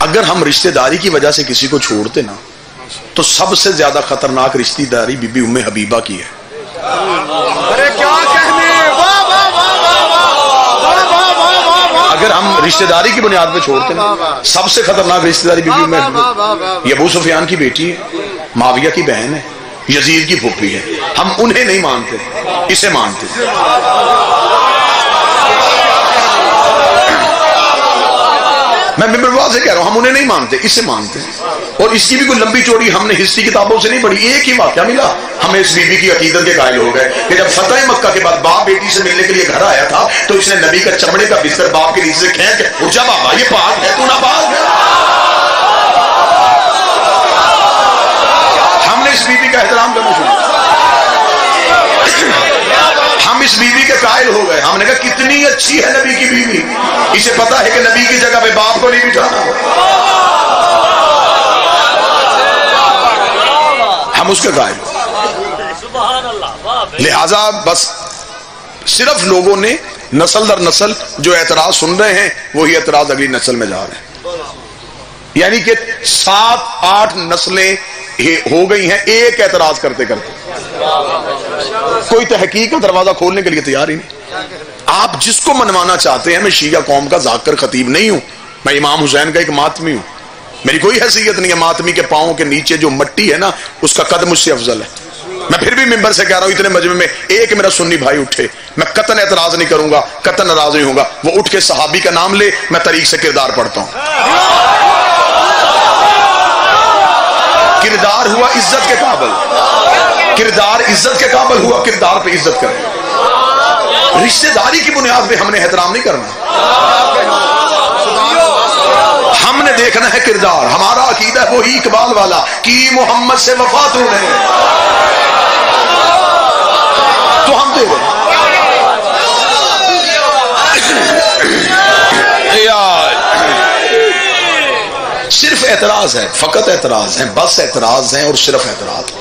اگر ہم رشتہ داری کی وجہ سے کسی کو چھوڑتے نا تو سب سے زیادہ خطرناک رشتہ داری بی بی ام حبیبہ کی ہے. ارے کیا کہنے، اگر ہم رشتہ داری کی بنیاد پہ چھوڑتے نا سب سے خطرناک رشتہ داری بی بی ام حبیبہ. یہ ابو سفیان کی بیٹی ہے، معاویہ کی بہن ہے، یزید کی پھوپھی ہے. ہم انہیں نہیں مانتے، اسے مانتے. میں واضح کہہ رہا ہوں، ہم انہیں نہیں مانتے، اسے مانتے ہیں. اور اس کی بھی کوئی لمبی چوڑی ہم نے ہسٹری کتابوں سے نہیں پڑھی. ایک ہی واقعہ ملا ہمیں اس بی بی کی عقیدت کے قائل ہو گئے کہ جب فتح مکہ کے بعد باپ بیٹی سے ملنے کے لیے گھر آیا تھا تو اس نے نبی کا چمڑے کا بستر باپ کے نیچے سے کھینچ کے اٹھ جا بابا، یہ پاک ہے، تو نہ پاک ہے. ہم نے اس بی بی کا احترام کرنا شروع. ہم اس بیوی کے قائل ہو گئے. ہم نے کہا کتنی اچھی ہے نبی کی بیوی، اسے پتا ہے کہ نبی کی جگہ پہ باپ کو نہیں بٹھانا. ہم اس کے قائل ہو. لہذا بس صرف لوگوں نے نسل در نسل جو اعتراض سن رہے ہیں وہی اعتراض اگلی نسل میں جا رہے ہیں. یعنی کہ 7-8 نسلیں ہو گئی ہیں ایک اعتراض کرتے کرتے. کوئی تحقیق کا دروازہ کھولنے کے لیے تیار ہی نہیں. آپ جس کو منوانا چاہتے ہیں، میں شیعہ قوم کا ذاکر خطیب نہیں ہوں، میں امام حسین کا ایک ماتمی ہوں. میری کوئی حیثیت نہیں ہے. ماتمی کے پاؤں کے نیچے جو مٹی ہے نا اس کا قد مجھ سے افضل ہے. میں پھر بھی ممبر سے کہہ رہا ہوں، اتنے مجمع میں ایک میرا سنی بھائی اٹھے، میں قطعاً اعتراض نہیں کروں گا، قطعاً ناراض نہیں ہوں گا. وہ اٹھ کے صحابی کا نام لے، میں طریق سے کردار پڑھتا ہوں. کردار ہوا عزت کے قابل، کردار عزت کے قابل ہوا، کردار پہ عزت کریں. رشتہ داری کی بنیاد پہ ہم نے احترام نہیں کرنا، ہم نے دیکھنا ہے کردار. ہمارا عقیدہ ہے وہی اقبال والا کی محمد سے وفا تو نے، تو ہم دے رہے. صرف اعتراض ہے، فقط اعتراض ہے، بس اعتراض ہے اور صرف اعتراض ہے.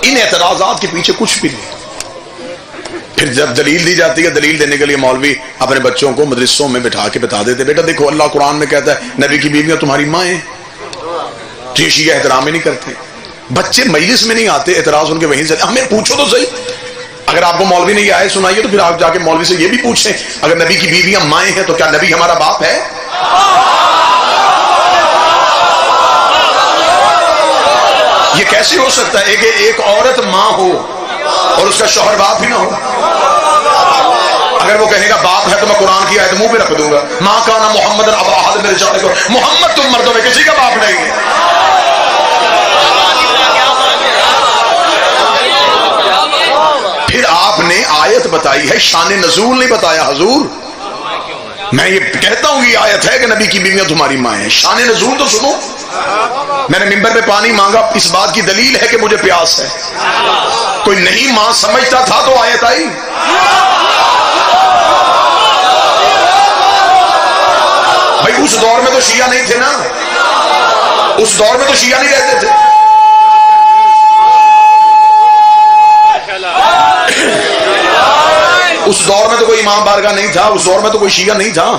ان اعتراضات کے پیچھے کچھ بھی نہیں. پھر جب دلیل دی جاتی ہے، دلیل دینے کے لیے مولوی اپنے بچوں کو مدرسوں میں بٹھا کے بتا دیتے، بیٹا دیکھو اللہ قرآن میں کہتا ہے نبی کی بیویاں تمہاری ماں ہیں. تو یہ شیعہ احترام ہی نہیں کرتے. بچے مجلس میں نہیں آتے، اعتراض ان کے وہیں سے. ہمیں پوچھو تو صحیح، اگر آپ کو مولوی نے یہ آیت سنائیے تو پھر آپ جا کے مولوی سے یہ بھی پوچھیں اگر نبی کی بیویاں مائیں ہیں تو کیا نبی ہمارا باپ ہے؟ یہ کیسے ہو سکتا ہے کہ ایک عورت ماں ہو اور اس کا شوہر باپ ہی نہ ہو؟ اگر وہ کہے گا باپ ہے تو میں قرآن کی آیت منہ پہ رکھ دوں گا، ماں کانا محمد ابا احد من رجالکم. محمد تم مردوں میں کسی کا باپ نہیں ہے. پھر آپ نے آیت بتائی ہے، شان نزول نہیں بتایا. حضور میں یہ کہتا ہوں یہ آیت ہے کہ نبی کی بیویاں تمہاری ماں ہیں، شان نزول تو سنو. میں نے ممبر پہ پانی مانگا، اس بات کی دلیل ہے کہ مجھے پیاس ہے. کوئی نہیں ماں سمجھتا تھا تو آیت آئی. بھائی اس دور میں تو شیعہ نہیں تھے نا، اس دور میں تو شیعہ نہیں رہتے تھے. اس دور میں تو کوئی امام بارگاہ نہیں تھا، اس دور میں تو کوئی شیعہ نہیں تھا.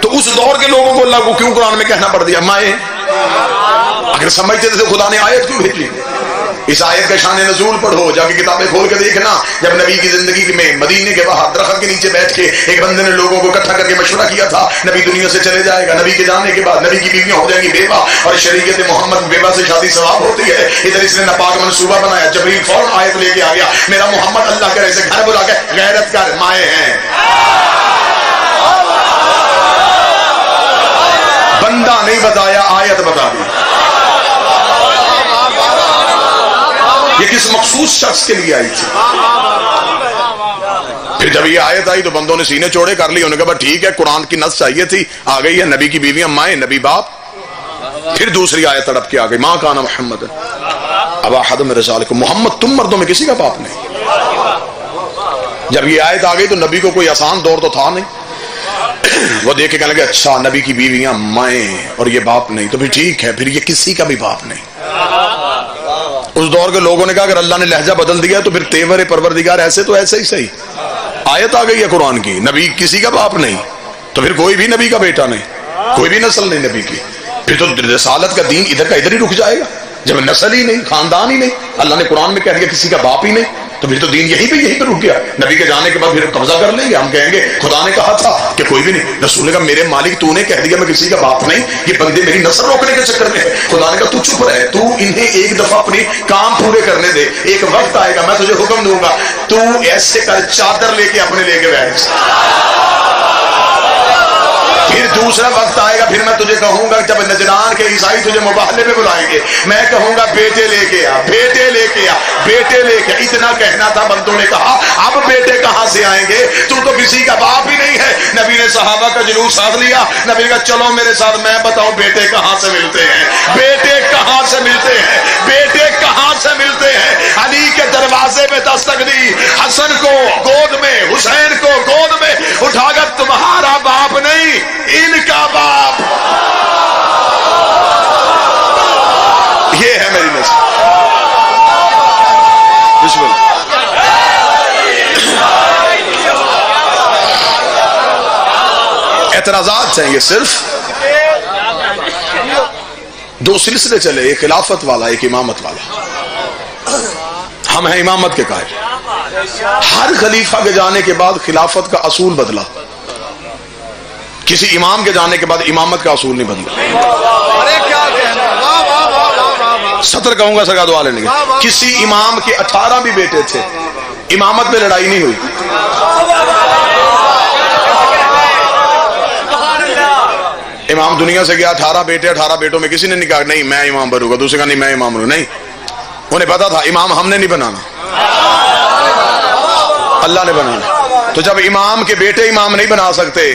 تو اس دور کے لوگوں کو اللہ کو کیوں قرآن میں کہنا پڑ دیا مائیں؟ اگر سمجھتے تھے تو خدا نے آیت کیوں بھیجی؟ اس آیت کا شان نزول پڑھو، جا کے کتابیں کھول کے دیکھنا. جب نبی کی زندگی میں مدینے کے باہر درخت کے نیچے بیٹھ کے ایک بندے نے لوگوں کو اکٹھا کر کے مشورہ کیا تھا، نبی دنیا سے چلے جائے گا، نبی کے جانے کے بعد نبی کی بیویاں ہو جائیں گی بیوہ، اور شریعت محمد بیوہ سے شادی ثواب ہوتی ہے. ادھر اس نے ناپاک منصوبہ بنایا، جبریل فوراً آیت لے کے آ گیا، میرا محمد اللہ کے سے گھر بلا کے غیرت کر، مائیں ہیں. بندہ نہیں بتایا، آیت بتا دی. یہ کس مخصوص شخص کے لیے آئی تھی؟ پھر جب یہ آیت آئی تو بندوں نے سینے چوڑے کر لی. انہوں نے کہا ٹھیک ہے، قرآن کی نص چاہیے تھی، آ گئی ہے. نبی کی بیویاں مائیں، نبی باپ. پھر دوسری آیت تڑپ کے آ گئی، ماں کانا محمد ابا احد من رجالکم. محمد تم مردوں میں کسی کا باپ نہیں. جب یہ آیت آ گئی تو نبی کو کوئی آسان دور تو تھا نہیں. وہ دیکھ کے کہنے لگے اچھا نبی کی بیویاں مائیں اور یہ باپ نہیں، تو پھر ٹھیک ہے، پھر یہ کسی کا بھی باپ نہیں. اس دور کے لوگوں نے کہا اگر اللہ نے لہجہ بدل دیا تو پھر تیور پروردگار ایسے تو ایسے ہی صحیح. آیت آ گئی ہے قرآن کی، نبی کسی کا باپ نہیں، تو پھر کوئی بھی نبی کا بیٹا نہیں، کوئی بھی نسل نہیں نبی کی. پھر تو رسالت کا دین ادھر کا ادھر ہی رک جائے گا. جب نسل ہی نہیں، خاندان ہی نہیں، اللہ نے قرآن میں کہہ دیا کسی کا باپ ہی نہیں، تو پھر تو دین یہیں پہ رک گیا. نبی کے جانے کے بعد پھر قبضہ کر لیں گے. ہم کہیں گے خدا نے کہا تھا کہ کوئی بھی نہیں. رسول نے کہا میرے مالک تو نے کہہ دیا میں کسی کا باپ نہیں، یہ بندے میری نسل روکنے کے چکر میں ہے. خدا نے کہا تو چپ رہے، تو انہیں ایک دفعہ اپنی کام پورے کرنے دے، ایک وقت آئے گا میں تجھے حکم دوں گا، تو ایسے کر چادر لے کے اپنے لے کے بیٹھ. پھر دوسرا وقت آئے گا، پھر میں تجھے کہوں گا جب نجران کے عیسائی تجھے مباہلے میں بلائیں گے، میں کہوں گا بیٹے لے کے آ، بیٹے لے کے آ، بیٹے لے کے. اتنا کہنا تھا، بندوں نے کہا اب بیٹے کہاں سے آئیں گے، تو کسی کا باپ ہی نہیں ہے. نبی نے صحابہ کا جلوس ساتھ لیا. نبی نے کہا چلو میرے ساتھ، میں بتاؤں بیٹے کہاں سے ملتے ہیں، بیٹے کہاں سے ملتے ہیں، بیٹے کہاں سے ملتے ہیں. علی کے دروازے میں دستک دی، حسن کو گود میں، حسین کو گود میں اٹھا کر تمہارا باپ نہیں ان کا باپ، یہ ہے میری نسل. بسم اللہ. اعتراضات چاہیے، صرف دو سلسلے چلے، ایک خلافت والا ایک امامت والا. ہم ہیں امامت کے قائل. ہر خلیفہ کے جانے کے بعد خلافت کا اصول بدلا، کسی امام کے جانے کے بعد امامت کا اصول نہیں بدلا. ارے کیا کہنا، واہ واہ واہ واہ واہ. سطر کہوں گا سگا دعا لینے کے. کسی امام کے 18 بھی بیٹے تھے، امامت میں لڑائی نہیں ہوئی. امام دنیا سے گیا، 18 بیٹے، 18 بیٹوں میں کسی نے نہیں کہا نہیں میں امام بنوں گا، دوسرے کا نہیں میں امام بنوں. نہیں، انہیں پتا تھا امام ہم نے نہیں بنانا، اللہ نے بنانا. تو جب امام کے بیٹے امام نہیں بنا سکتے،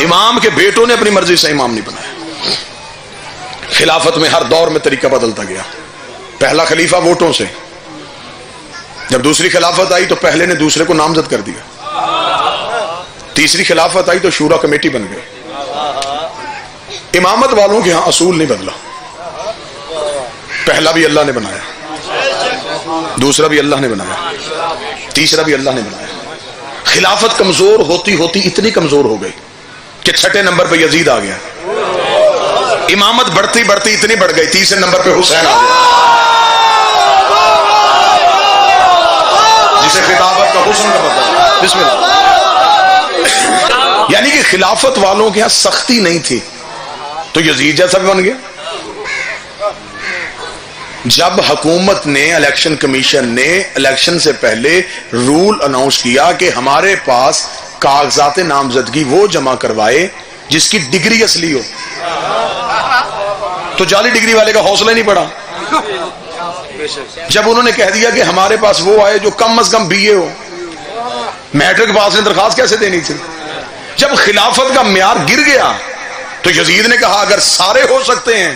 امام کے بیٹوں نے اپنی مرضی سے امام نہیں بنایا. خلافت میں ہر دور میں طریقہ بدلتا گیا. پہلا خلیفہ ووٹوں سے، جب دوسری خلافت آئی تو پہلے نے دوسرے کو نامزد کر دیا. تیسری خلافت آئی تو شورا کمیٹی بن گئی. امامت والوں کے ہاں اصول نہیں بدلا. پہلا بھی اللہ نے بنایا، دوسرا بھی اللہ نے بنایا، تیسرا بھی اللہ نے بنایا. خلافت کمزور ہوتی ہوتی اتنی کمزور ہو گئی کہ 6 نمبر پہ یزید آ گیا. امامت بڑھتی بڑھتی اتنی بڑھ گئی، 3 نمبر پہ حسین آ گیا، جسے خطابت کا حسن کا پتہ. بسم اللہ. یعنی کہ خلافت والوں کے یہاں سختی نہیں تھی تو یزید جیسا بھی بن گیا. جب حکومت نے، الیکشن کمیشن نے الیکشن سے پہلے رول اناؤنس کیا کہ ہمارے پاس کاغذات نامزدگی وہ جمع کروائے جس کی ڈگری اصلی ہو، تو جعلی ڈگری والے کا حوصلہ نہیں پڑا. جب انہوں نے کہہ دیا کہ ہمارے پاس وہ آئے جو کم از کم BA ہو، میٹرک پاس نے درخواست کیسے دینی تھی. جب خلافت کا معیار گر گیا تو یزید نے کہا اگر سارے ہو سکتے ہیں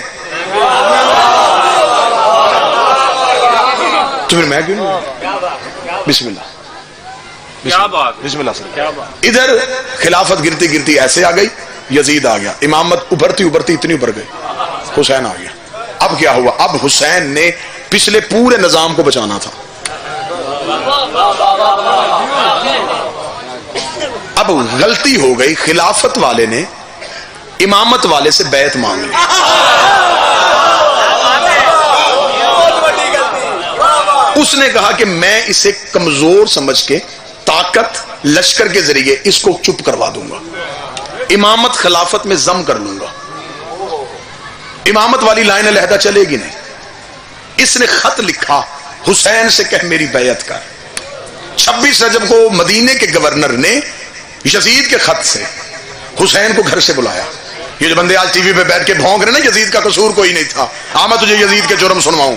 تو پھر میں کیوں نہیں. بسم اللہ. کیا بات، بسم اللہ سر. ادھر خلافت گرتی گرتی ایسے آ گئی، یزید آ گیا. امامت ابھرتی ابھرتی اتنی ابھر گئی، حسین آ گیا. اب کیا ہوا؟ اب حسین نے پچھلے پورے نظام کو بچانا تھا. اب غلطی ہو گئی، خلافت والے نے امامت والے سے بیعت مانگ لی. اس نے کہا کہ میں اسے کمزور سمجھ کے طاقت لشکر کے ذریعے اس کو چپ کروا دوں گا، امامت خلافت میں ضم کر لوں گا. امامت والی لائن علیحدہ چلے گی نہیں. اس نے خط لکھا حسین سے کہہ میری بیعت کر. 26 رجب کو مدینے کے گورنر نے یزید کے خط سے حسین کو گھر سے بلایا. یہ جو بندے آج ٹی وی پہ بیٹھ کے بھونک رہے نا یزید کا قصور کوئی نہیں تھا، میں تجھے یزید کے جرم سنواؤں.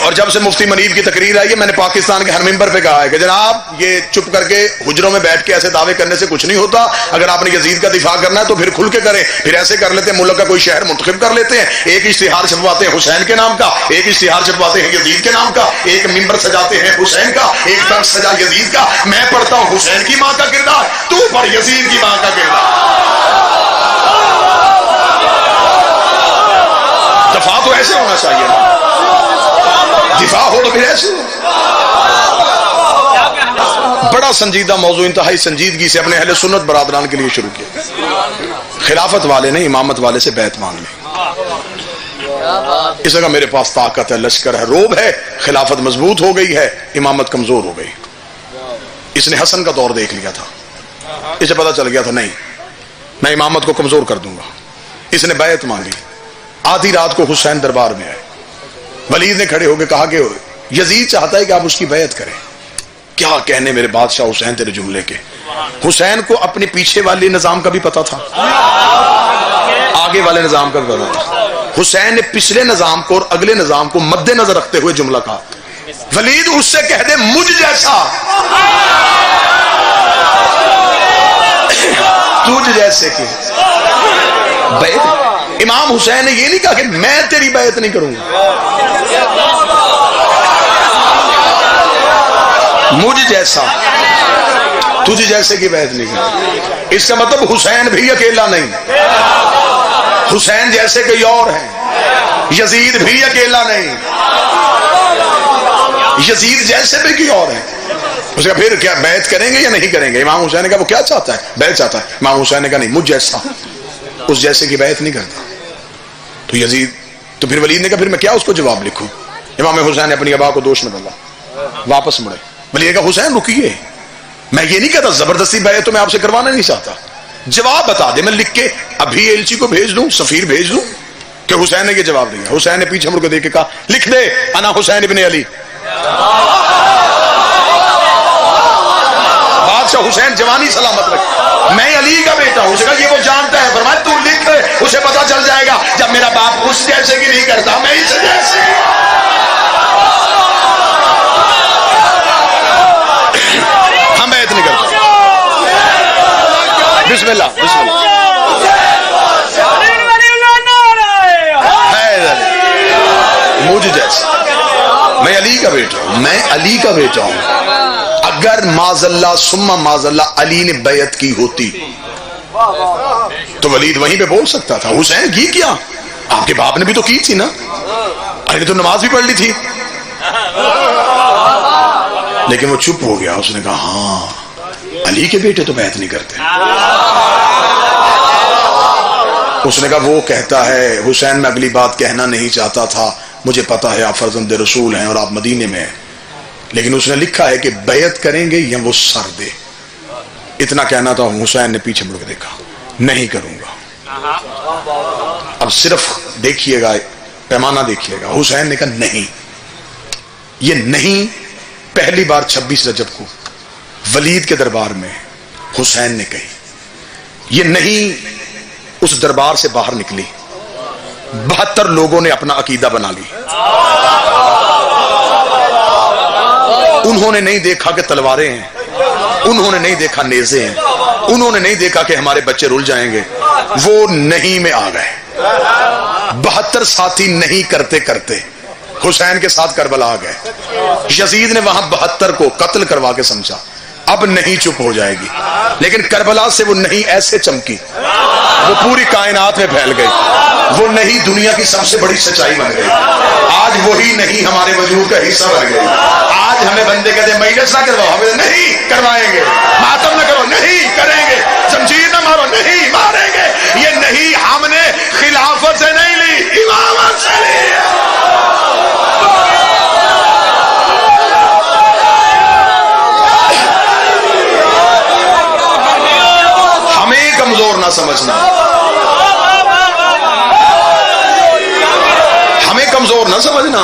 اور جب سے مفتی منیب کی تقریر آئی ہے، میں نے پاکستان کے ہر ممبر پہ کہا ہے کہ جناب یہ چپ کر کے حجروں میں بیٹھ کے ایسے دعوے کرنے سے کچھ نہیں ہوتا. اگر آپ نے یزید کا دفاع کرنا ہے تو پھر کھل کے کریں. پھر ایسے کر لیتے ہیں ملک کا کوئی شہر منتخب کر لیتے ہیں، ایک اشتہار چھپواتے ہیں حسین کے نام کا، ایک اشتہار چھپواتے ہیں یزید کے نام کا، ایک ممبر سجاتے ہیں حسین کا، ایک طرف سجا یزید کا. میں پڑھتا ہوں حسین کی ماں کا کردار، تو پڑھ یزید کی ماں کا کردار. دفاع تو ایسے ہونا چاہیے نا، دفاع ہو تو پھر ایسے ہو. بڑا سنجیدہ موضوع انتہائی سنجیدگی سے اپنے اہل سنت برادران کے لیے شروع کیا. خلافت والے نے امامت والے سے بیعت مانگ لی. اس جگہ میرے پاس طاقت ہے، لشکر ہے، روب ہے، خلافت مضبوط ہو گئی ہے، امامت کمزور ہو گئی. اس نے حسن کا دور دیکھ لیا تھا، اسے پتا چل گیا تھا نہیں میں امامت کو کمزور کر دوں گا. اس نے بیعت مانگی. آدھی رات کو حسین دربار میں آئے. ولید نے کھڑے ہو کے کہا کہ یزید چاہتا ہے کہ آپ اس کی بیعت کریں. کیا کہنے میرے بادشاہ حسین تیرے جملے کے. حسین کو اپنے پیچھے والے نظام کا بھی پتا تھا، آگے والے نظام کا بھی پتا تھا. حسین نے پچھلے نظام کو اور اگلے نظام کو مد نظر رکھتے ہوئے جملہ کہا، ولید اس سے کہہ دے مجھ جیسا، تجھ جیسے کی بیعت. امام حسین نے یہ نہیں کہا کہ میں تیری بیعت نہیں کروں گا، مجھ جیسا تجھ جیسے کی بیعت نہیں کروں. اس کا مطلب حسین بھی اکیلا نہیں، حسین جیسے کوئی اور ہیں. یزید بھی اکیلا نہیں، یزید جیسے بھی کوئی اور ہیں. اس کا پھر کیا بیعت کریں گے یا نہیں کریں گے؟ امام حسین نے کہا وہ کیا چاہتا ہے؟ بیعت چاہتا ہے. امام حسین نے کہا نہیں، مجھ جیسا اس جیسے کی بیعت نہیں کرتا. تو یزید تو پھر ولید نے کہا پھر میں کیا اس کو جواب لکھوں؟ امام حسین نے اپنی ابا کو دوش میں ڈالا، واپس مڑے. ولید نے کہا حسین رکیے، میں یہ نہیں کہتا زبردستی بیعت تو میں آپ سے کروانا نہیں چاہتا، جواب بتا دے میں لکھ کے ابھی ایلچی کو بھیج دوں، سفیر بھیج دوں. کہ حسین نے یہ جواب دیا. حسین نے پیچھے مڑ کے دیکھ کے کہا لکھ دے انا حسین ابن علی. بادشاہ حسین جوانی سلامت رکھ، میں علی کا بیٹا ہوں. اسے کہا یہ وہ جانتا ہے. فرمایا تو لکھ دے، اسے پتا چل جائے گا جب میرا باپ اس جیسے کی نہیں کرتا میں اس جیسے. ہم بیعت نہیں کرتے. بسم اللہ بسم اللہ. مجھ جیسا، میں علی کا بیٹا ہوں، میں علی کا بیٹا ہوں. اگر معاذ اللہ ثم معاذ اللہ علی نے بیعت کی ہوتی تو ولید وہیں پہ بول سکتا تھا حسین کی کیا؟ آپ کے باپ نے بھی تو کی تھی نا، علی نے تو نماز بھی پڑھ لی تھی. لیکن وہ چپ ہو گیا. اس نے کہا ہاں علی کے بیٹے تو بیعت نہیں کرتے. اس نے کہا وہ کہتا ہے حسین میں اگلی بات کہنا نہیں چاہتا تھا، مجھے پتا ہے آپ فرزند رسول ہیں اور آپ مدینے میں ہیں، لیکن اس نے لکھا ہے کہ بیعت کریں گے یا وہ سر دے. اتنا کہنا تھا. حسین نے پیچھے مڑ کے دیکھا، نہیں کروں گا. اب صرف دیکھیے گا، پیمانہ دیکھیے گا. حسین نے کہا نہیں. یہ نہیں پہلی بار 26 رجب کو ولید کے دربار میں حسین نے کہی. یہ نہیں اس دربار سے باہر نکلی، 72 لوگوں نے اپنا عقیدہ بنا لی. انہوں نے نہیں دیکھا کہ تلواریں ہیں، انہوں نے نہیں دیکھا نیزے ہیں، انہوں نے نہیں دیکھا کہ ہمارے بچے رل جائیں گے. وہ نہیں میں آ گئے. 72 ساتھی نہیں کرتے کرتے حسین کے ساتھ کربلا آ گئے. یزید نے وہاں 72 کو قتل کروا کے سمجھا اب نہیں چپ ہو جائے گی، لیکن کربلا سے وہ نہیں ایسے چمکی، وہ پوری کائنات میں پھیل گئی. وہ نہیں دنیا کی سب سے بڑی سچائی بن گئی. آج وہی نہیں ہمارے وجود کا حصہ بن گئی. آج ہمیں بندے کہتے ہیں مجلس نہ کرواؤ، ہمیں نہیں کروائیں گے. ماتم نہ کرو، نہیں کریں گے. زنجیر نہ مارو، نہیں ماریں گے. یہ نہیں ہم نے خلافت سے نہیں لی، امامت سے لی. ہمیں کمزور نہ سمجھنا، ہمیں کمزور نہ سمجھنا.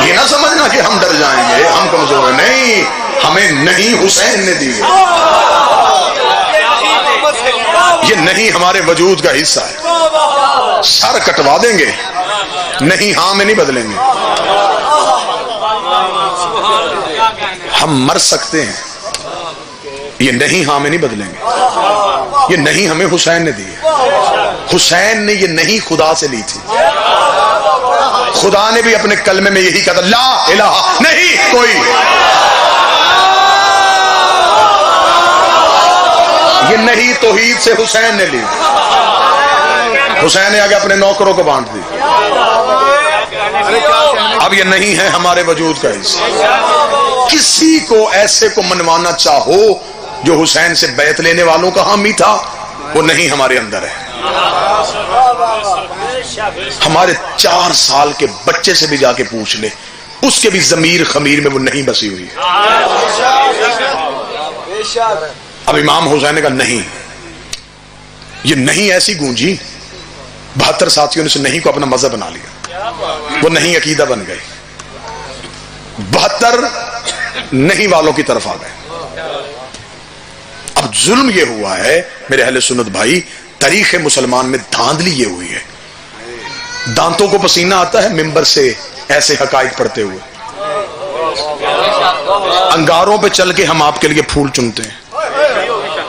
یہ نہ سمجھنا کہ ہم ڈر جائیں گے، ہم کمزور ہیں. نہیں، ہمیں نہیں حسین نے دی. یہ نہیں ہمارے وجود کا حصہ ہے. سر کٹوا دیں گے، نہیں ہاں میں نہیں بدلیں گے. ہم مر سکتے ہیں، یہ نہیں ہاں میں نہیں بدلیں گے. یہ نہیں ہمیں حسین نے دی ہے. حسین نے یہ نہیں خدا سے لی تھی. خدا نے بھی اپنے کلمے میں یہی کہا تھا لا الہ نہیں کوئی. یہ نہیں توحید سے حسین نے لی. حسین نے آگے اپنے نوکروں کو بانٹ دی. اب یہ نہیں ہے ہمارے وجود کا حصہ. کسی کو ایسے کو منوانا چاہو جو حسین سے بیعت لینے والوں کا حامی تھا، وہ نہیں ہمارے اندر ہے۔ ہمارے 4 سال کے بچے سے بھی جا کے پوچھ لے، اس کے بھی ضمیر خمیر میں وہ نہیں بسی ہوئی ہے۔ اب امام حسین نے کہا نہیں، یہ نہیں ایسی گونجی، 72 ساتھیوں نے سے نہیں کو اپنا مذہب بنا لیا، وہ نہیں عقیدہ بن گئے، 72 نہیں والوں کی طرف آ گئے۔ اب ظلم یہ ہوا ہے میرے اہل سنت بھائی، تاریخ مسلمان میں دھاندلی یہ ہوئی ہے، دانتوں کو پسینہ آتا ہے ممبر سے ایسے حقائق پڑھتے ہوئے، انگاروں پہ چل کے ہم آپ کے لیے پھول چنتے ہیں۔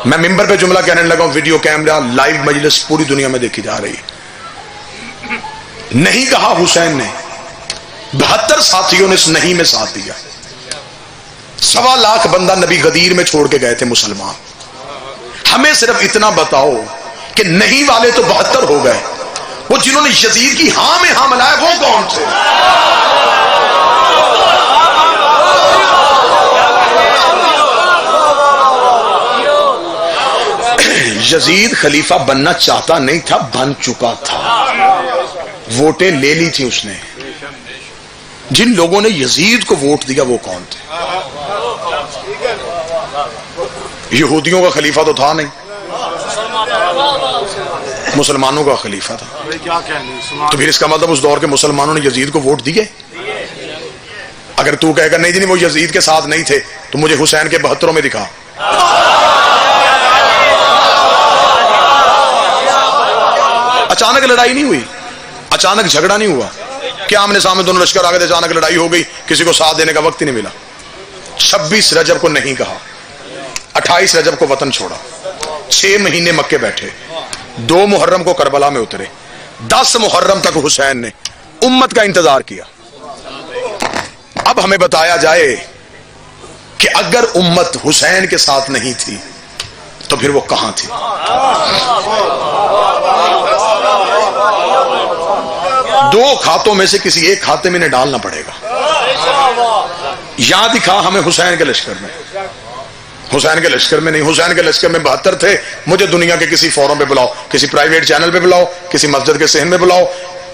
میں ممبر پہ جملہ کہنے لگا ہوں، ویڈیو کیمرہ لائیو مجلس پوری دنیا میں دیکھی جا رہی ہے۔ نہیں کہا حسین نے، 72 ساتھیوں نے اس نہیں میں ساتھ دیا، 1.25 لاکھ بندہ نبی غدیر میں چھوڑ کے گئے تھے مسلمان۔ ہمیں صرف اتنا بتاؤ کہ نہیں والے تو 72 ہو گئے، وہ جنہوں نے یزید کی ہاں میں ہاں ملایا وہ کون تھے؟ یزید خلیفہ بننا چاہتا نہیں تھا، بن چکا تھا، ووٹیں لے لی تھی اس نے۔ جن لوگوں نے یزید کو ووٹ دیا وہ کون تھے؟ یہودیوں کا خلیفہ تو تھا نہیں، مسلمانوں کا خلیفہ تھا۔ تو پھر اس کا مطلب اس دور کے مسلمانوں نے یزید کو ووٹ دیے؟ اگر تو کہے گا نہیں جی وہ یزید کے ساتھ نہیں تھے، تو مجھے حسین کے 72 میں دکھا۔ اچانک لڑائی نہیں ہوئی، اچانک جھگڑا نہیں ہوا، کیا آمنے سامنے دونوں لشکر آگے تھے، اچانک لڑائی ہو گئی، کسی کو ساتھ دینے کا وقت ہی نہیں ملا۔ 26 رجب کو نہیں کہا، 28 رجب کو وطن چھوڑا، 6 مہینے مکے بیٹھے، 2 محرم کو کربلا میں اترے، 10 محرم تک حسین نے امت کا انتظار کیا۔ اب ہمیں بتایا جائے کہ اگر امت حسین کے ساتھ نہیں تھی تو پھر وہ کہاں تھی؟ دو کھاتوں میں سے کسی ایک کھاتے میں انہیں ڈالنا پڑے گا۔ یہاں دکھا ہمیں حسین کے لشکر میں، حسین کے لشکر میں نہیں، حسین کے لشکر میں 72 تھے۔ مجھے دنیا کے کسی فورم پہ بلاؤ، کسی پرائیویٹ چینل پہ بلاؤ، کسی مسجد کے صحن میں بلاؤ،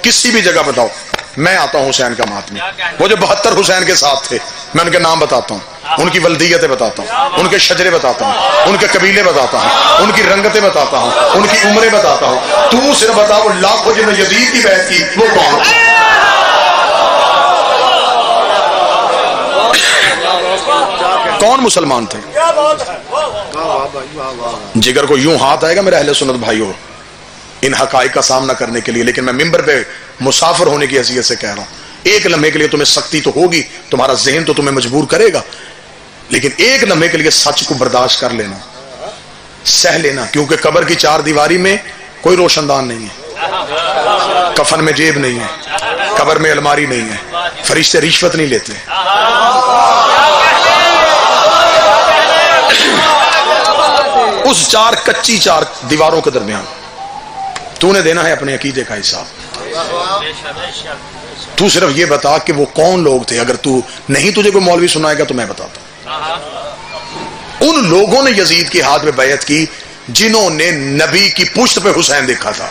کسی بھی جگہ بتاؤ، میں آتا ہوں حسین کا ماتمی۔ وہ جو 72 حسین کے ساتھ تھے میں ان کے نام بتاتا ہوں، ان کی ولدیتیں بتاتا ہوں، ان کے شجرے بتاتا ہوں، ان کے قبیلے بتاتا ہوں، ان کی رنگتیں بتاتا ہوں، ان کی عمریں بتاتا ہوں۔ تو صرف بتا وہ لاکھوں جنہوں نے یزید کی بیعت کی وہ کون؟ کون مسلمان تھے؟ جگر کو یوں ہاتھ آئے گا میرے اہل سنت بھائیوں ان حقائق کا سامنا کرنے کے لیے، لیکن میں ممبر پہ مسافر ہونے کی حیثیت سے کہہ رہا ہوں، ایک لمحے کے لیے تمہیں سختی تو ہوگی، تمہارا ذہن تو تمہیں مجبور کرے گا، لیکن ایک لمحے کے لیے سچ کو برداشت کر لینا، سہ لینا، کیونکہ قبر کی 4 دیواری میں کوئی روشن دان نہیں ہے، کفن میں جیب نہیں ہے، قبر میں الماری نہیں ہے، فرشتے رشوت نہیں لیتے۔ اس 4 کچی 4 دیواروں کے درمیان تو نے دینا ہے اپنے عقیدے کا حساب۔ تو صرف یہ بتا کہ وہ کون لوگ تھے، اگر تو نہیں تجھے کوئی مولوی سنائے گا تو میں بتاتا ہوں۔ ان لوگوں نے یزید کے ہاتھ میں بیعت کی جنہوں نے نبی کی پشت پہ حسین دیکھا تھا۔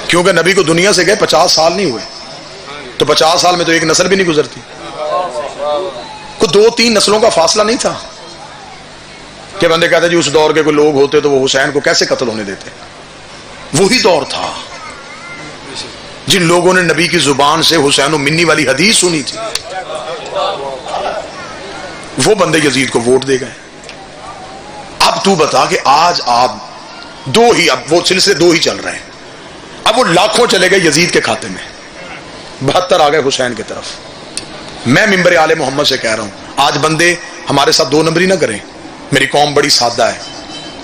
کیونکہ نبی کو دنیا سے گئے 50 سال نہیں ہوئے، تو 50 سال میں تو ایک نسل بھی نہیں گزرتی، کوئی 2-3 نسلوں کا فاصلہ نہیں تھا کہ بندے کہتے جی اس دور کے کوئی لوگ ہوتے تو وہ حسین کو کیسے قتل ہونے دیتے۔ وہی دور تھا جن لوگوں نے نبی کی زبان سے حسین و منی والی حدیث سنی تھی، وہ بندے یزید کو ووٹ دے گئے۔ اب تو بتا کہ آج آپ اب وہ سلسلے 2 ہی چل رہے ہیں، اب وہ لاکھوں چلے گئے یزید کے کھاتے میں، 72 آ گئے حسین کی طرف۔ میں ممبر آل محمد سے کہہ رہا ہوں آج بندے ہمارے ساتھ 2 نمبری نہ کریں۔ میری قوم بڑی سادہ ہے،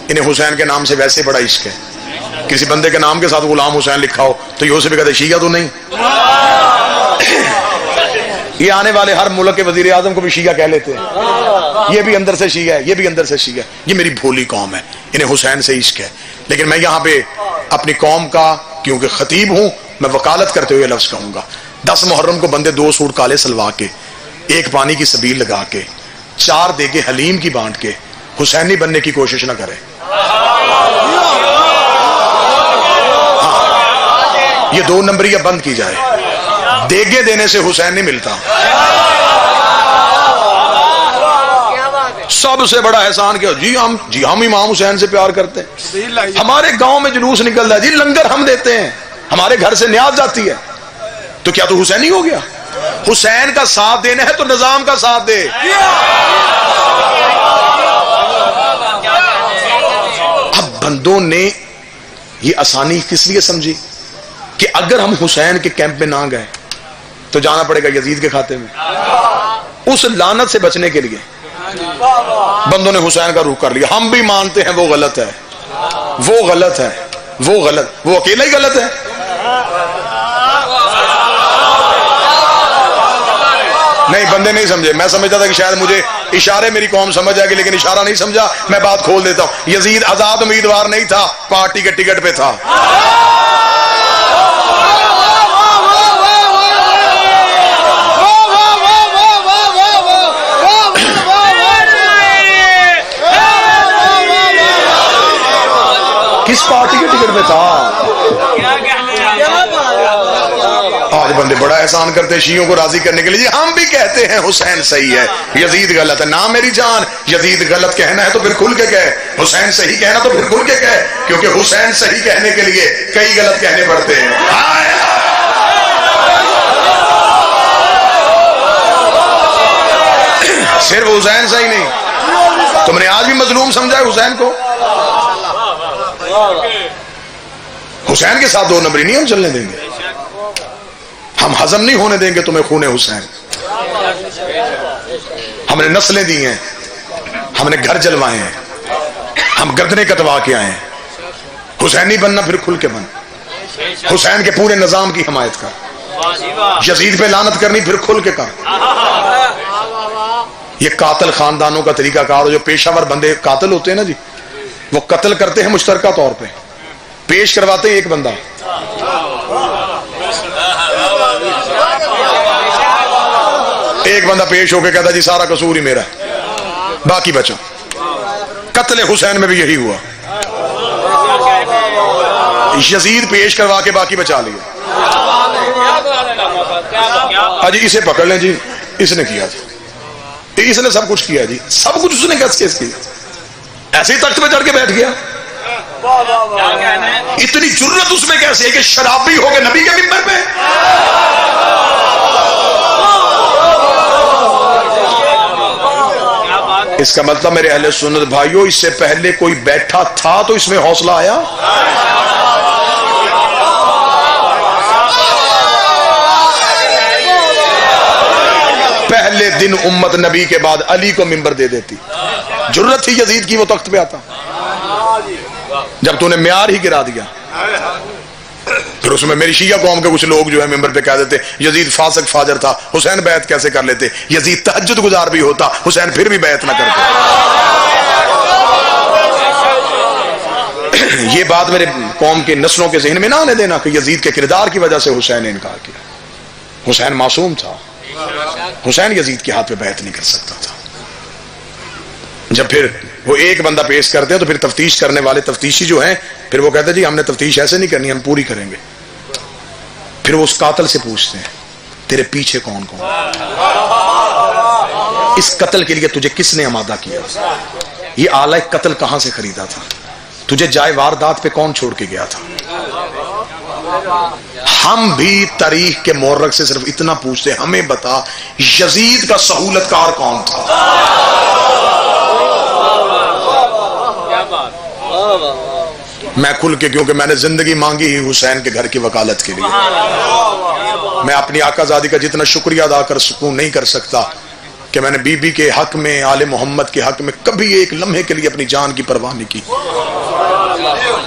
انہیں حسین کے نام سے ویسے بڑا عشق ہے، کسی بندے کے نام کے ساتھ غلام حسین لکھا ہو تو یہ اسے بھی کہتے شیعہ تو نہیں۔ یہ آنے والے ہر ملک کے وزیر اعظم کو بھی شیعہ کہہ لیتے ہیں، یہ بھی اندر سے شیعہ ہے، یہ بھی اندر سے شیعہ ہے۔ یہ میری بھولی قوم ہے، انہیں حسین سے عشق ہے، لیکن میں یہاں پہ اپنی قوم کا کیونکہ خطیب ہوں میں وکالت کرتے ہوئے لفظ کہوں گا، 10 محرم کو بندے 2 سوٹ کالے سلوا کے، 1 پانی کی سبیل لگا کے، 4 دیگے حلیم کی بانٹ کے حسینی بننے کی کوشش نہ کرے۔ ہاں، یہ 2 نمبریہ بند کی جائے، دیگے دینے سے حسین نہیں ملتا۔ سب سے بڑا احسان کیا؟ جی ہم امام حسین سے پیار کرتے ہیں، ہمارے گاؤں میں جلوس نکلتا ہے، جی لنگر ہم دیتے ہیں، ہمارے گھر سے نیاز جاتی ہے، تو کیا تو حسینی ہو گیا؟ حسین کا ساتھ دینا ہے تو نظام کا ساتھ دے۔ اب بندوں نے یہ آسانی کس لیے سمجھی کہ اگر ہم حسین کے کیمپ میں نہ گئے تو جانا پڑے گا یزید کے کھاتے میں۔ اس لعنت سے بچنے کے لیے بندوں نے حسین کا رخ کر لیا۔ ہم بھی مانتے ہیں وہ غلط ہے، وہ غلط ہے، وہ غلط، وہ اکیلا ہی غلط ہے۔ نہیں، بندے نہیں سمجھے۔ میں سمجھتا تھا کہ شاید مجھے اشارے میری قوم سمجھ جائے گی، لیکن اشارہ نہیں سمجھا۔ میں بات کھول دیتا ہوں، یزید آزاد امیدوار نہیں تھا، پارٹی کے ٹکٹ پہ تھا۔ کس پارٹی کے ٹکٹ پہ تھا؟ آج بندے بڑا احسان کرتے شیعوں کو راضی کرنے کے لیے، ہم بھی کہتے ہیں حسین صحیح ہے، یزید غلط ہے۔ نہ میری جان، یزید غلط کہنا ہے تو پھر کھل کے کہے، حسین صحیح کہنا تو پھر کھل کے کہے، کیونکہ حسین صحیح کہنے کے لیے کئی غلط کہنے پڑتے ہیں۔ صرف حسین صحیح نہیں، تم نے آج بھی مظلوم سمجھا ہے حسین کو۔ حسین کے ساتھ 2 نمبری نہیں ہم چلنے دیں گے، ہم ہضم نہیں ہونے دیں گے تمہیں خون حسین۔ ہم نے نسلیں دی ہیں، ہم نے گھر جلوائے ہیں، ہم گردنیں کٹوا کے آئے ہیں۔ حسینی بننا پھر کھل کے بن، حسین کے پورے نظام کی حمایت کر، یزید پہ لعنت کرنی پھر کھل کے کر۔ یہ قاتل خاندانوں کا طریقہ کار، جو پیشہ ور بندے قاتل ہوتے ہیں نا جی، وہ قتل کرتے ہیں مشترکہ طور پہ، پیش کرواتے ہیں ایک بندہ، ایک بندہ پیش ہو کے کہتا جی سارا قصور ہی میرا ہے، باقی بچا۔ قتل حسین میں بھی یہی ہوا، یزید پیش کروا کے باقی بچا لیا۔ جی اسے پکڑ لیں جی، اس نے کیا جی، اس نے سب کچھ کیا جی، سب کچھ اس نے کیس کیا، ایسے ہی تخت پہ چڑھ کے بیٹھ گیا۔ اتنی جرت اس میں کیسے ہے کہ شرابی ہو گئے نبی کے ممبر پہ؟ اس کا مطلب میرے اہل سنت بھائیوں، اس سے پہلے کوئی بیٹھا تھا تو اس میں حوصلہ آیا؟ پہلے دن امت نبی کے بعد علی کو ممبر دے دیتی، جرت تھی یزید کی وہ تخت پہ آتا؟ جب تو نے معیار ہی گرا دیا، پھر اس میں میری شیعہ قوم کے کچھ لوگ جو ہے ممبر پہ کہہ دیتے یزید فاسق فاجر تھا، حسین بیعت کیسے کر لیتے؟ یزید تہجد گزار بھی ہوتا، حسین پھر بھی بیعت نہ کرتا۔ یہ بات میرے قوم کے نسلوں کے ذہن میں نہ آنے دینا کہ یزید کے کردار کی وجہ سے حسین نے انکار کیا۔ حسین معصوم تھا، حسین یزید کے ہاتھ پہ بیعت نہیں کر سکتا تھا۔ جب پھر وہ ایک بندہ پیش کرتے ہیں تو پھر تفتیش کرنے والے تفتیشی جو ہیں پھر وہ کہتے ہیں جی ہم نے تفتیش ایسے نہیں کرنی، ہم پوری کریں گے۔ پھر وہ اس قاتل سے پوچھتے ہیں تیرے پیچھے کون کون، اس قتل کے لیے تجھے کس نے آمادہ کیا، یہ آلہ قتل کہاں سے خریدا تھا، تجھے جائے واردات پہ کون چھوڑ کے گیا تھا۔ ہم بھی تاریخ کے مورخ سے صرف اتنا پوچھتے ہیں ہمیں بتا یزید کا سہولت کار کون تھا۔ میں کھل کے، کیونکہ میں نے زندگی مانگی ہی حسین کے گھر کی وکالت کے لیے، میں اپنی آقا زادی کا جتنا شکریہ ادا کر سکوں نہیں کر سکتا کہ میں نے بی بی کے حق میں، آل محمد کے حق میں کبھی ایک لمحے کے لیے اپنی جان کی پرواہ نہیں کی۔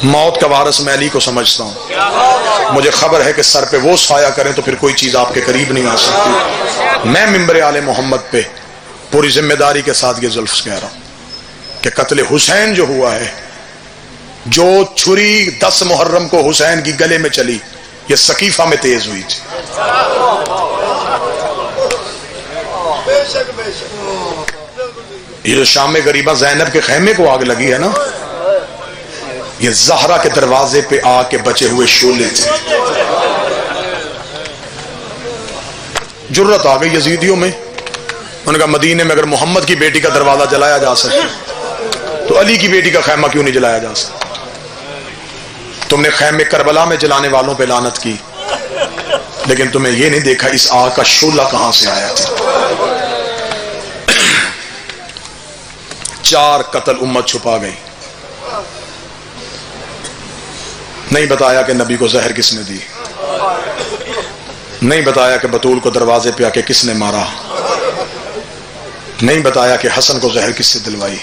موت کا وارث میں علی کو سمجھتا ہوں، مجھے خبر ہے کہ سر پہ وہ سایہ کریں تو پھر کوئی چیز آپ کے قریب نہیں آ سکتی۔ میں ممبر آل محمد پہ پوری ذمہ داری کے ساتھ یہ زلف کہہ رہا ہوں کہ قتل حسین جو ہوا ہے جو چھری 10 محرم کو حسین کی گلے میں چلی یہ سقیفہ میں تیز ہوئی تھی. یہ جو شام میں غریبہ زینب کے خیمے کو آگ لگی ہے نا، یہ زہرا کے دروازے پہ آگ کے بچے ہوئے شعلے تھے. جرت آ گئی یزیدیوں میں. انہوں نے کہا مدینے میں اگر محمد کی بیٹی کا دروازہ جلایا جا سکے تو علی کی بیٹی کا خیمہ کیوں نہیں جلایا جا سکتا؟ تم نے خیمے کربلا میں جلانے والوں پہ لعنت کی، لیکن تمہیں یہ نہیں دیکھا اس آگ کا شعلہ کہاں سے آیا تھا. 4 قتل امت چھپا گئی. نہیں بتایا کہ نبی کو زہر کس نے دی، نہیں بتایا کہ بطول کو دروازے پہ آ کے کس نے مارا، نہیں بتایا کہ حسن کو زہر کس سے دلوائی،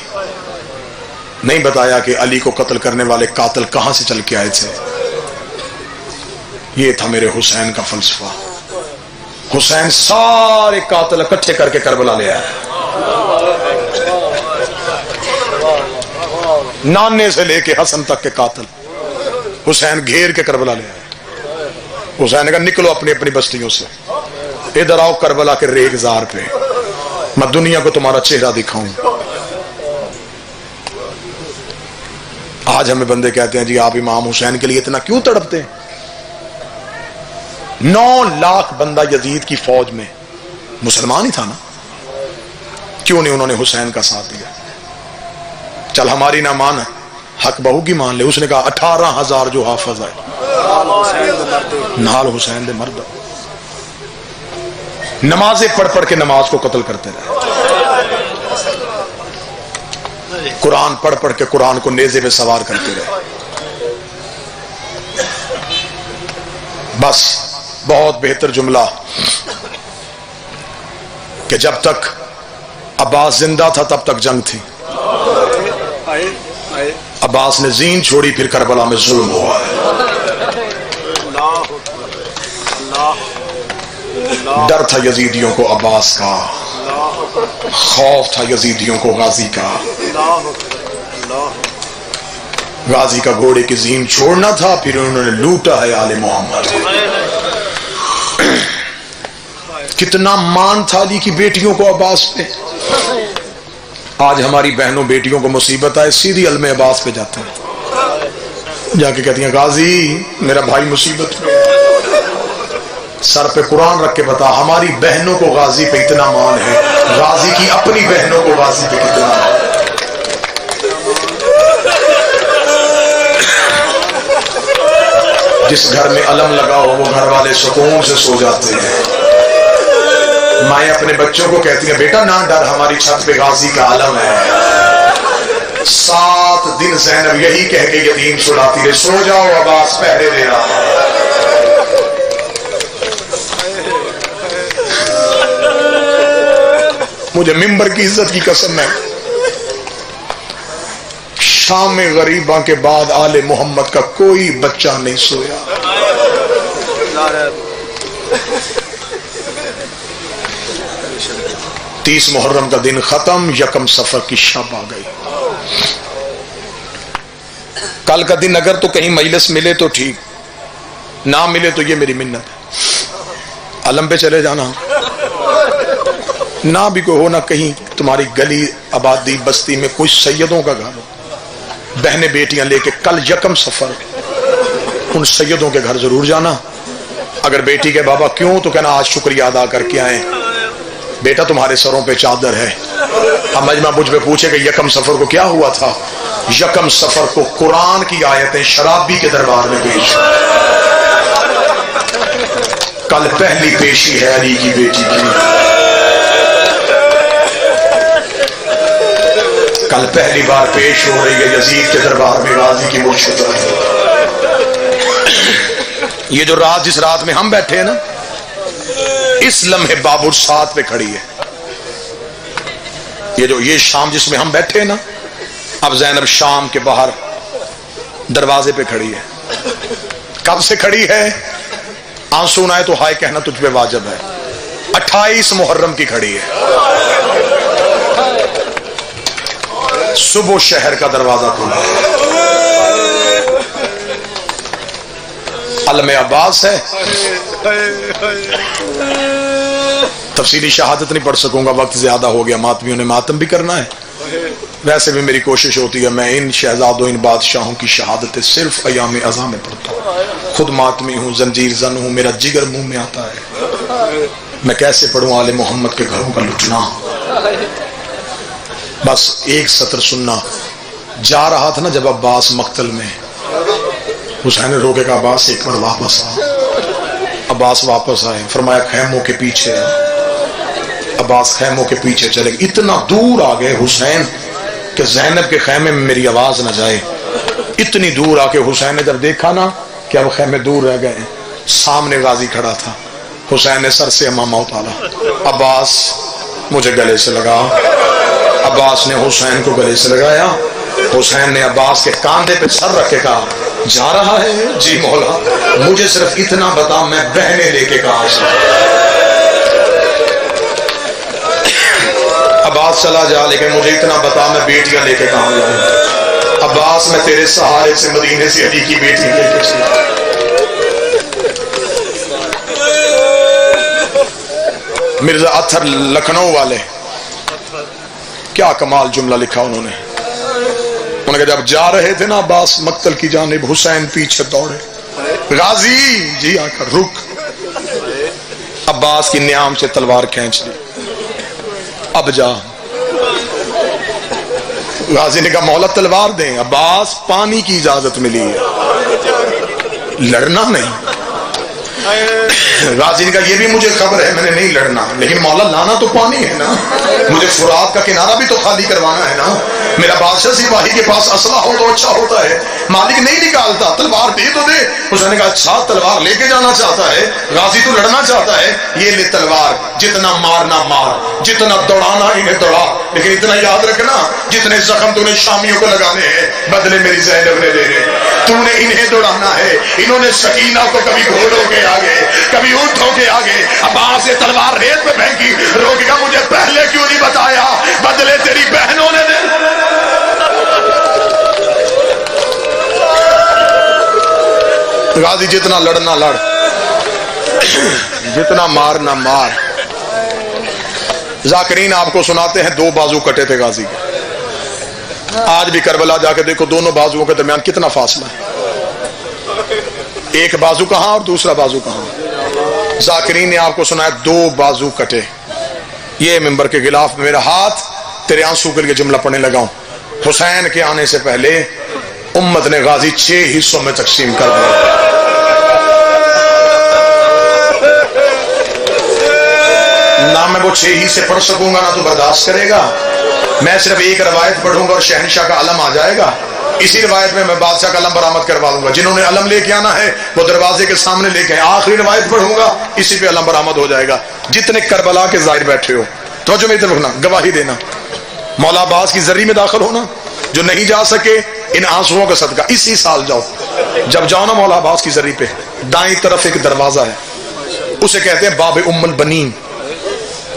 نہیں بتایا کہ علی کو قتل کرنے والے قاتل کہاں سے چل کے آئے تھے. یہ تھا میرے حسین کا فلسفہ. حسین سارے قاتل اکٹھے کر کے کربلا لے آئے، نانے سے لے کے حسن تک کے قاتل حسین گھیر کے کربلا لے آئے. حسین نے کہا نکلو اپنی اپنی بستیوں سے، ادھر آؤ کربلا کے ریگزار پہ، میں دنیا کو تمہارا چہرہ دکھاؤں. آج ہمیں بندے کہتے ہیں جی آپ امام حسین کے لیے اتنا کیوں تڑپتے ہیں؟ 9 لاکھ بندہ یزید کی فوج میں مسلمان ہی تھا نا، کیوں نہیں انہوں نے حسین کا ساتھ دیا؟ چل ہماری نہ مان، حق بہو کی مان لے. اس نے کہا 18,000 جو حافظ ہے نال حسین دے مرد، نمازیں پڑھ پڑھ کے نماز کو قتل کرتے رہے، قرآن پڑھ پڑھ کے قرآن کو نیزے پہ سوار کرتے رہے. بس بہت بہتر جملہ کہ جب تک عباس زندہ تھا تب تک جنگ تھی. عباس نے زین چھوڑی پھر کربلا میں ظلم ہوا ہے. ڈر تھا یزیدیوں کو عباس کا، خوف تھا یزیدیوں کو غازی کا. غازی کا گھوڑے کی زین چھوڑنا تھا، پھر انہوں نے لوٹا ہے آل محمد. کتنا مان تھا علی کی بیٹیوں کو عباس پہ. آج ہماری بہنوں بیٹیوں کو مصیبت آئے سیدھی علم عباس پہ جاتے ہیں، جا کے کہتی ہیں غازی میرا بھائی مصیبت میں. سر پہ قرآن رکھ کے بتا ہماری بہنوں کو غازی پہ اتنا مان ہے، غازی کی اپنی بہنوں کو غازی پہ کتنا مان ہے. جس گھر میں علم لگا ہو وہ گھر والے سکون سے سو جاتے ہیں. مائیں اپنے بچوں کو کہتی ہیں بیٹا نہ ڈر، ہماری چھت پہ غازی کا علم ہے. 7 دن زینب یہی کہہ کے یتیم سلاتی رہی، سو جاؤ عباس پہرے دے رہا ہے. مجھے ممبر کی عزت کی قسم ہے، شام غریباں کے بعد آل محمد کا کوئی بچہ نہیں سویا. تیس محرم کا دن ختم، یکم صفر کی شب آ گئی. کل کا دن اگر تو کہیں مجلس ملے تو ٹھیک، نہ ملے تو یہ میری منت ہے، علم پہ چلے جانا. نہ بھی کوئی ہو، نہ کہیں تمہاری گلی آبادی بستی میں کوئی سیدوں کا گھر ہو، بہنیں بیٹیاں لے کے کل یکم صفر ان سیدوں کے گھر ضرور جانا. اگر بیٹی کے بابا کیوں تو کہنا آج شکریہ ادا کر کے آئیں، بیٹا تمہارے سروں پہ چادر ہے. اب مجمع مجھ پہ پوچھے کہ یکم صفر کو کیا ہوا تھا؟ یکم صفر کو قرآن کی آیتیں شرابی کے دربار میں پیش. کل پہلی پیشی ہے علی کی بیٹی کی، کل پہلی بار پیش ہو رہی ہے یزید کے دربار میں غازی کی مرشد. یہ جو رات جس رات میں ہم بیٹھے ہیں نا، اس لمحے بابر ساتھ پہ کھڑی ہے. یہ شام جس میں ہم بیٹھے ہیں نا، اب زینب شام کے باہر دروازے پہ کھڑی ہے. کب سے کھڑی ہے؟ آنسو نہ آئے تو ہائے کہنا تجھ پہ واجب ہے. 28 محرم کی کھڑی ہے. صبح شہر کا دروازہ کھلا ہے. علم عباس ہے. تفصیلی شہادت نہیں پڑھ سکوں گا، وقت زیادہ ہو گیا، ماتمیوں نے ماتم بھی کرنا ہے. ویسے بھی میری کوشش ہوتی ہے میں ان شہزادوں ان بادشاہوں کی شہادتیں صرف ایام ازاں میں پڑھتا ہوں. خود ماتمی ہوں، زنجیر زن ہوں، میرا جگر منہ میں آتا ہے. میں کیسے پڑھوں آل محمد کے گھروں کا لٹنا. بس ایک سطر سننا. جا رہا تھا نا جب عباس مقتل میں، حسین نے روکے کہا عباس ایک بار واپس آ. عباس واپس آئے، فرمایا خیموں کے پیچھے. عباس خیموں کے پیچھے چلے گئے. اتنا دور آ گئے حسین کہ زینب کے خیمے میں میری آواز نہ جائے. اتنی دور آ کے حسین نے جب دیکھا نا کہ اب خیمے دور رہ گئے، سامنے غازی کھڑا تھا. حسین نے سر سے امامہ اتارا. عباس مجھے گلے سے لگا. عباس نے حسین کو گلے سے لگایا. حسین نے عباس کے کاندھے پہ سر رکھ کے کہا جا رہا ہے؟ جی مولا، مجھے صرف اتنا بتا میں بہنیں لے کے کہاں سے. عباس چلا جا لیکن مجھے اتنا بتا میں بیٹیاں لے کے کہاں جاؤں. عباس میں تیرے سہارے سے مدینے سے علی کی بیٹی لے کے چلا. مرزا اطہر لکھنؤ والے، کیا کمال جملہ لکھا انہوں نے. انہوں نے کہا جب جا رہے تھے نا عباس مقتل کی جانب، حسین پیچھے دوڑے. غازی جی آ کر رک. عباس کی نیام سے تلوار کھینچ لی. اب جا. غازی نے کہا مولا تلوار دیں. عباس پانی کی اجازت ملی ہے، لڑنا نہیں. غازی نے کہا یہ بھی مجھے خبر ہے میں نے نہیں لڑنا، لیکن مولا لانا تو پانی ہے نا، مجھے فرات کا کنارہ بھی تو خالی کروانا ہے نا. میرا بادشاہ سپاہی کے پاس اسلحہ ہو تو اچھا ہوتا ہے، مالک نہیں نکالتا. تلوار دے تو دے. حسین نے کہا اچھا تلوار لے کے جانا چاہتا ہے، غازی تو لڑنا چاہتا ہے، یہ لے تلوار. جتنا مارنا مار، جتنا دوڑانا انہیں دوڑا، لیکن اتنا یاد رکھنا جتنے زخم تو نے شامیوں کو لگانے ہیں بدلے میری زینب نے لینے. تو نے انہیں دوڑانا ہے. انہوں نے سکینہ کو کبھی گھوڑوں کے آگے کبھی اونٹوں کے آگے. عباس یہ تلوار ریت پہ پھینکی. روکے گا مجھے پہلے کیوں نہیں بتایا، بدلے تیری بہنوں نے دے. غازی جتنا لڑنا لڑ، جتنا مارنا مار. ذاکرین آپ کو سناتے ہیں 2 بازو کٹے تھے غازی کے. آج بھی کربلا جا کے دیکھو دونوں بازوؤں کے درمیان کتنا فاصلہ ہے. ایک بازو کہاں اور دوسرا بازو کہاں. ذاکرین نے آپ کو سنایا 2 بازو کٹے. یہ ممبر کے غلاف میں میرا ہاتھ تیرے آنسو کے لیے جملہ پڑھنے لگا ہوں. حسین کے آنے سے پہلے امت نے غازی 6 حصوں میں تقسیم کر دیا. نہ میں وہ 6 حصے پڑھ سکوں گا نہ تو برداشت کرے گا. میں صرف ایک روایت پڑھوں گا اور شہنشاہ کا علم آ جائے گا. اسی روایت میں بادشاہ کا علم برآمد کروا دوں گا. جنہوں نے علم لے کے آنا ہے وہ دروازے کے سامنے لے کے آخری روایت پڑھوں گا، اسی پہ علم برآمد ہو جائے گا. جتنے کربلا کے زائر بیٹھے ہو توجہ میری طرف رکھنا، گواہی دینا. مولا عباس کی زری میں داخل ہونا، جو نہیں جا سکے ان آنسوؤں کا صدقہ اسی سال جاؤ. جب جاؤ نا مولا عباس کی زری پہ، دائیں طرف ایک دروازہ ہے، اسے کہتے ہیں باب ام البنین.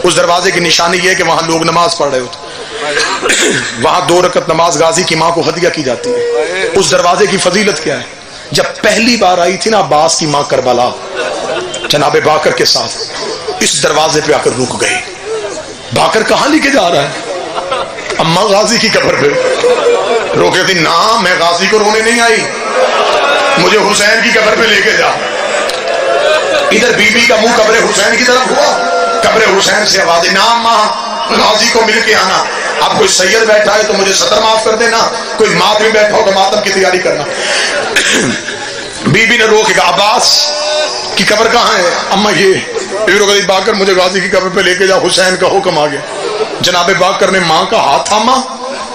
اس دروازے کی نشانی یہ ہے کہ وہاں لوگ نماز پڑھ رہے ہوتے. وہاں 2 رکعت نماز غازی کی ماں کو ہدیہ کی جاتی ہے. اس دروازے کی فضیلت کیا ہے؟ جب پہلی بار آئی تھی نا عباس کی ماں کربلا جناب باقر کے ساتھ، اس دروازے پہ آ کر رک گئی. باقر کہاں لے کے جا رہا ہے؟ اماں غازی کی قبر پہ. روکے تھی نا میں غازی کو رونے نہیں آئی، مجھے حسین کی قبر پہ لے کے جا. ادھر بی بی کا منہ قبر حسین کی طرف ہوا، قبر حسین سے آواز نام ماں غازی کو مل کے آنا. اب کوئی سید بیٹھا ہے تو مجھے صدر معاف کر دینا، کوئی ماتم بیٹھا ہو تو ماتم کی تیاری کرنا. بی بی نے رو کے کہا عباس کی قبر کہاں ہے؟ اما یہ باقر مجھے غازی کی قبر پہ لے کے جا، حسین کا حکم آ گیا. جناب باقر نے ماں کا ہاتھ تھاما.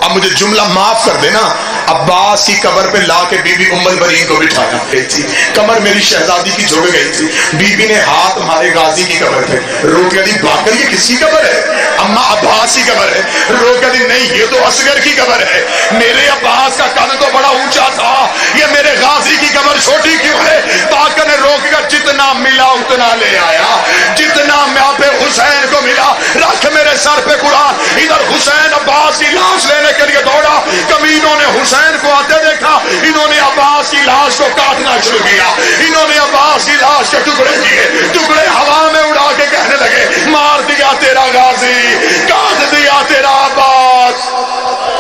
اب مجھے جملہ معاف کر دینا. عباس کی قبر پہ لا کے بی بی ام البرین کو بٹھایا گئی تھی. کمر میری شہزادی کی جھک گئی تھی. بی بی نے ہاتھ مارے غازی کی قبر پہ. روکیا دی باقر یہ کس کی قبر ہے؟ اما عباس کی قبر ہے. روکیا دی نہیں یہ تو اصغر کی قبر ہے. میرے عباس کا قد تو بڑا اونچا تھا، یہ میرے غازی کی قبر چھوٹی کیوں ہے؟ باقر نے روک کر جتنا ملا اتنا لے آیا، جتنا میں پہ حسین کو ملا، رکھ میرے سر پہ قرآن۔ ادھر حسین عباس کی لاش لینے کے لیے دوڑا، کمینوں نے حسین کو آتے دیکھا، انہوں نے عباس کی لاش کو کاٹنا شروع کیا، انہوں نے عباس کی لاش کے ٹکڑے کیے، ٹکڑے ہوا میں اڑا کے کہنے لگے مار دیا تیرا غازی، کاٹ دیا تیرا عباس۔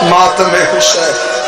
ماتم حسین